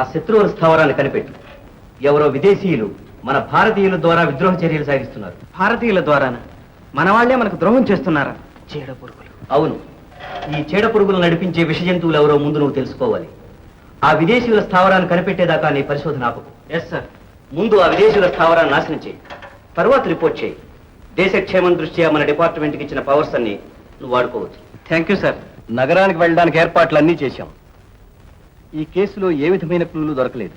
ఆ శత్రువుల స్థావరాన్ని కనిపెట్టు. ఎవరో విదేశీయులు మన భారతీయుల ద్వారా విద్రోహ చర్యలు సాగిస్తున్నారు. భారతీయుల ద్వారానా? మన వాళ్లే మనకు ద్రోహం చేస్తున్నారా? చీడ పురుగులు. అవును, ఈ చీడ పురుగులు నడిపించే విష జంతువులు ఎవరో ముందు నువ్వు తెలుసుకోవాలి. ఆ విదేశీయుల స్థావరాన్ని కనిపెట్టేదాకా నీ పరిశోధన ఆపకు. Yes sir. ముందు ఆ విదేశీయుల స్థావరాన్ని నాశనం చేయి, తర్వాత రిపోర్ట్ చేయి. దేశ క్షేమం దృష్ట్యా మన డిపార్ట్మెంట్కి ఇచ్చిన పవర్స్ అన్ని నువ్వు వాడుకోవచ్చు. Thank you sir. నగరానికి వెళ్ళడానికి ఏర్పాట్లన్నీ చేశాం. ఈ కేసులో ఏ విధమైన క్లూలు దొరకలేదు.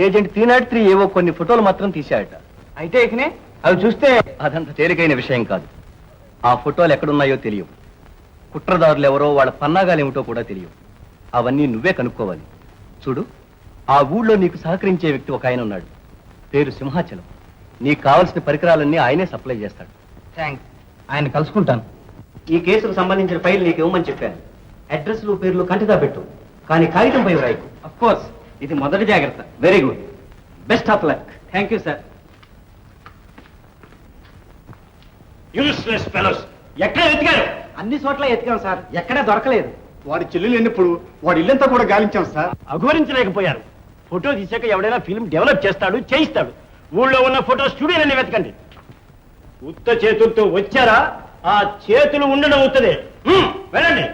ఏజెంట్ 303 ఏవో కొన్ని ఫోటోలు మాత్రం తీశాడట. అయితే ఇకనే అవి చూస్తే అదంత తేలికైన విషయం కాదు. ఆ ఫోటోలు ఎక్కడున్నాయో తెలియవు. కుట్రదారులు ఎవరో, వాళ్ళ పన్నాగాలు ఏమిటో కూడా తెలియవు. అవన్నీ నువ్వే కనుక్కోవాలి. చూడు, ఆ ఊళ్ళో నీకు సహకరించే వ్యక్తి ఒక ఆయన ఉన్నాడు. పేరు సింహాచలం. నీకు కావలసిన పరికరాలన్నీ ఆయనే సప్లై చేస్తాడు. థ్యాంక్స్. ఆయన కలుసుకుంటాను. ఈ కేసుకు సంబంధించిన ఫైల్ నీకు ఇవ్వమని చెప్పాను. అడ్రస్లు పేర్లు కంటిదా పెట్టు, కానీ కాగితంపై రాయకు. అఫ్ కోర్స్, ఇది మొదటి జాగ్రత్త. Very good. Best of luck. Thank you sir. Useless fellows. ఎక్కడ వెతికారు? అన్ని చోట్ల ఎతికాం సార్, ఎక్కడా దొరకలేదు. వాడి చెల్లెలు ఎన్నప్పుడు వాడి ఇల్లంతా కూడా గాలించాం సార్. అఘోరించలేకపోయారు. ఫోటో తీసాక ఎవడైనా ఫిల్మ్ డెవలప్ చేస్తాడు, చేయిస్తాడు. ఊళ్ళో ఉన్న ఫోటో స్టూడియోలన్నీ వెతకండి. ఉత్త చేతులతో వచ్చారా, ఆ చేతులు ఉండడం అవుతుంది. వెళ్ళండి.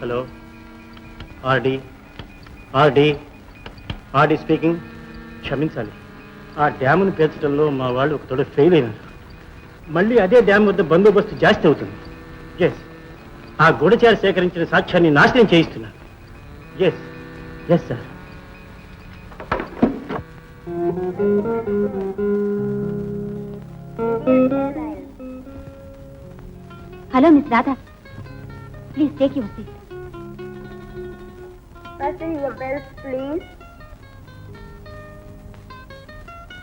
Hello, RD RD RD speaking. క్షమించాలి, ఆ డ్యామును పేర్చడంలో మా వాళ్ళు ఒక తోడ ఫెయిల్ అయినారు. మళ్ళీ అదే డ్యామ్ వద్ద బందోబస్తు జాస్తి అవుతుంది. ఎస్, ఆ గూఢచారి సేకరించిన సాక్ష్యాన్ని నాశనం చేయిస్తున్నారు. Yes yes sir. Hello miss Radha, please take your seat. Fasten your belts, please.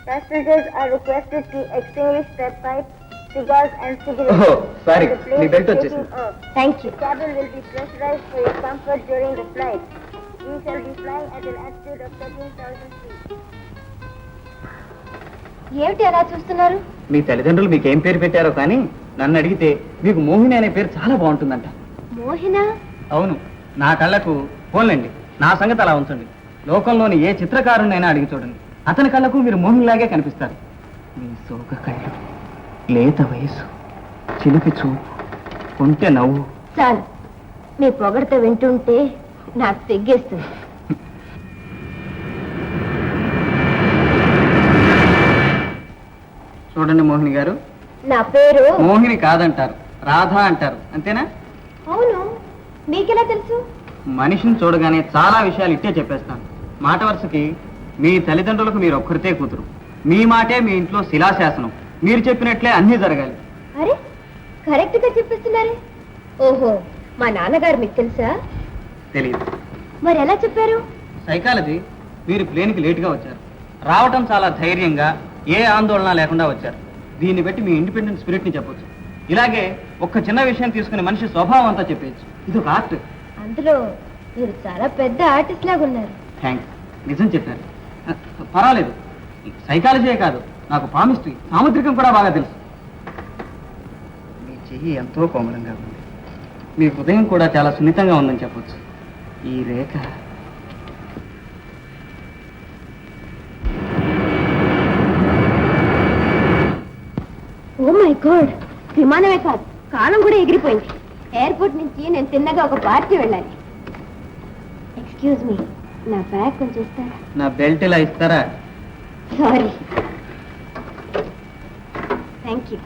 Passengers are requested to extinguish their pipes, cigars and cigarettes. Oh, sorry. The plane me belt is వచ్చేసింది. taking off. Thank you. The cabin will be pressurized for your comfort during the flight. We shall be flying at an altitude of 13,000 feet. ఏమిటి అలా చూస్తున్నారు? మీ తల్లిదండ్రులు మీకు ఏం పేరు పెట్టారో కానీ నన్ను అడిగితే మీకు మోహిని అనే పేరు చాలా బాగుంటుందంట. మోహినా? అవును, నా కళ్ళకు పోన్లండి, నా సంగతి అలా ఉంచండి. లోకంలోని ఏ చిత్రకారునైనా అడిగి చూడండి, అతని కళ్ళకు మీరు మోహినిలాగే కనిపిస్తారు. మీ సోక కళ్ళు, లేత వయసు, చిలిపి చూపు, కొంటె నవ్వు. చాలు, మీ పొగడత వింటుంటే నాకు తెగ్గేస్తుంది. చూడండి మోహిని గారు, నా పేరు మోహిని కాదంటారు, రాధా అంటారు, అంతేనా? అవును, మీకెలా తెలుసు? మనిషిని చూడగానే చాలా విషయాలు ఇట్టే చెప్పేస్తాను. మాట వరుసకి మీ తల్లిదండ్రులకు మీరు ఒక్కరితే కూతురు. మీ మాటే మీ ఇంట్లో శిలాశాసనం. మీరు చెప్పినట్లే అన్నీ జరగాలి. అరే, కరెక్ట్ గా చెప్పిస్తున్నారే. ఓహో, మా నాన్నగారు మీకు తెలుసా? తెలియదు. మరి ఎలా చెప్పారు? సైకాలజీ. మీరు ప్లేన్కి లేటుగా వచ్చారు. రావటం చాలా ధైర్యంగా, ఏ ఆందోళన లేకుండా వచ్చారు. దీన్ని బట్టి మీ ఇండిపెండెంట్ స్పిరిట్ ని చెప్పొచ్చు. ఇలాగే ఒక్క చిన్న విషయం తీసుకుని మనిషి స్వభావం అంతా చెప్పేయచ్చు. ఇది ఒక ఆర్ట్. అందులో మీరు చాలా పెద్ద ఆర్టిస్ట్ లాగా ఉన్నారు. థ్యాంక్స్, నిజం చెప్పారు. పర్వాలేదు, సైకాలజీయే కాదు, నాకు పామిస్ట్రీ, సాముద్రికం కూడా బాగా తెలుసు. మీ చెయ్యి ఎంతో కోమలంగా ఉంది. మీ హృదయం కూడా చాలా సున్నితంగా ఉందని చెప్పొచ్చు. ఈ రేఖ ఓ మై గాడ్, విమానమే కాదు, కాలం కూడా ఎగిరిపోయింది. ఎయిర్పోర్ట్ నుంచి నేను తిన్నగా ఒక పార్టీ వెళ్ళాలి. ఎక్స్క్యూజ్ మీ, నా బ్యాగ్ కొంచెం ఇస్తారా? నా బెల్ట్ ఇలా ఇస్తారా? సారీ. Thank you.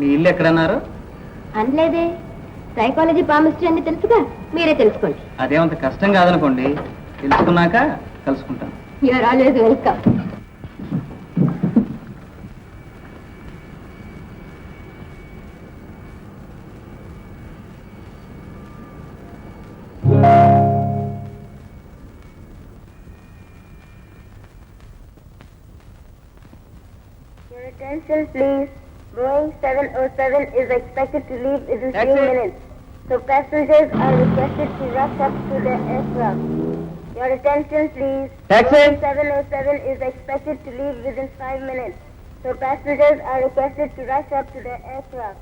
మీ ఇల్లు ఎక్కడన్నారు? అనలేదే, సైకాలజీ పామిస్ట్రీ అన్ని తెలుసుగా, మీరే తెలుసుకోండి. అదేమంత కష్టం కాదనుకోండి, తెలుసుకున్నాక కలుసుకుంటాను. You're always welcome. attention, please. Boeing 707 is expected to leave within 3 minutes. So passengers are requested to rush up to the aircraft. Your attention, please. Taxi. Boeing 707 is expected to leave within 5 minutes. So passengers are requested to rush up to the aircraft.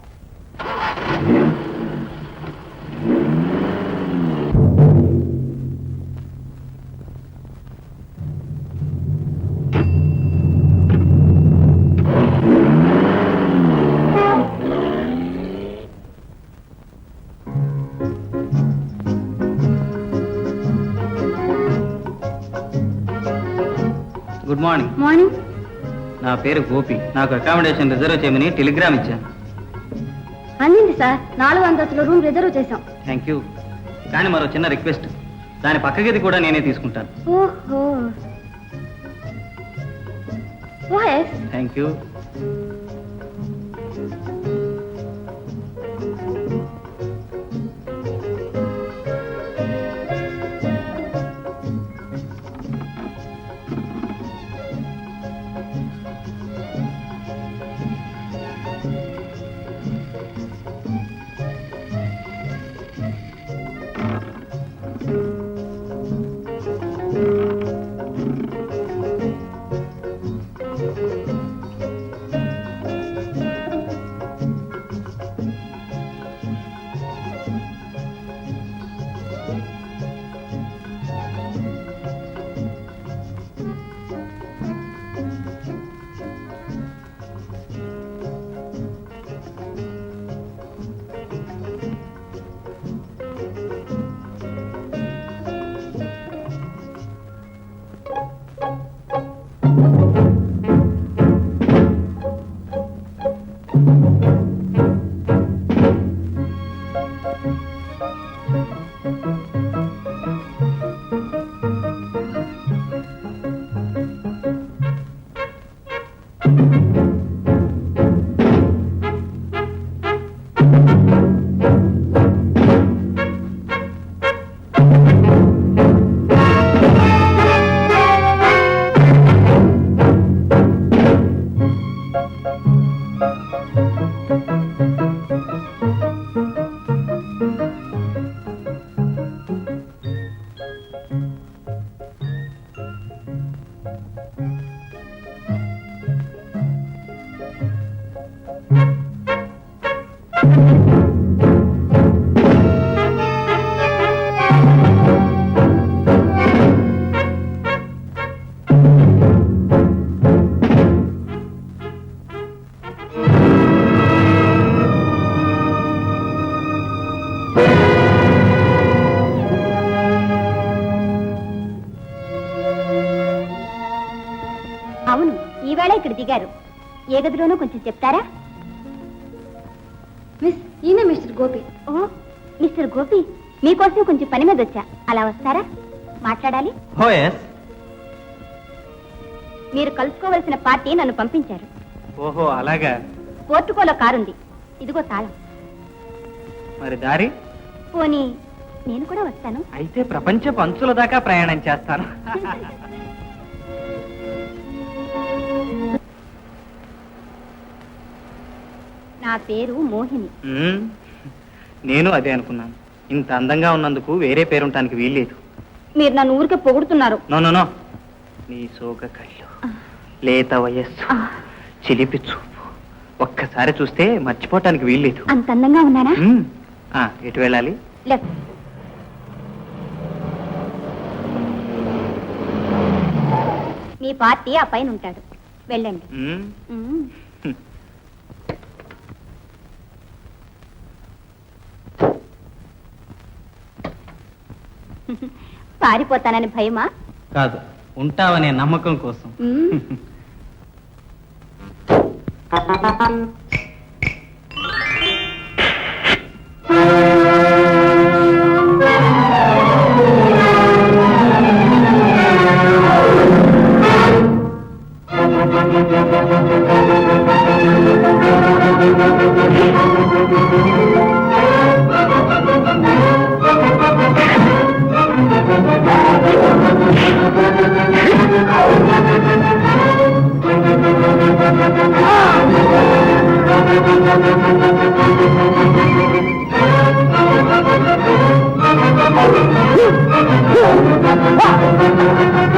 Good morning. Morning. నా పేరు గోపి. నాకు accommodation reserve చేయమని Telegram ఇచ్చాను. అందింది sir. 4 అంతస్తుల room reserve చేశాం. Thank you. కానీ మరో చిన్న రిక్వెస్ట్, దాని పక్క గది కూడా నేనే తీసుకుంటాను. ఓహో. ఓఎస్. Thank you. అవును, ఈవేళ ఇక్కడ దిగారు. ఏ గదిలోనూ కొంచెం చెప్తారా? మిస్, ఈయన మిస్టర్ గోపి. ఓ, మిస్టర్ గోపి, మీకోసం కొంచెం పని మీద వచ్చా. అలా వస్తారా? మాట్లాడాలి. ఓఎస్. మీరు కలుసుకోవలసిన పార్టీ నన్ను పంపించారు. ఓహో, అలాగా. పోర్టుకోలో కారుంది. ఇదిగో తాళం. మరి దారి? పోనీ నేను కూడా వస్తాను. అయితే ప్రపంచ పంచుల దాకా ప్రయాణం చేస్తాను. నా పేరు మోహిని. నేను అదే అనుకున్నాను. ఇంత అందంగా ఉన్నందుకు వేరే పేరుంటానికి వీల్లేదు. మీరు నన్ను ఊరికే పొగుడుతున్నారు. No no no. నీ సోగ కళ్ళు, లేత వయస్సు, చిలిపి చూపు ఒక్కసారి చూస్తే మర్చిపోవటానికి వీల్లేదు. అంత అందంగా ఉన్నానా? ఎటు వెళ్ళాలి? లెఫ్ట్. మీ పార్టీ ఆ పైన ఉంటాడు. వెళ్ళండి. పారిపోతానని భయమా? కాదు, ఉంటావనే నమ్మకం కోసం. Ah! ఆ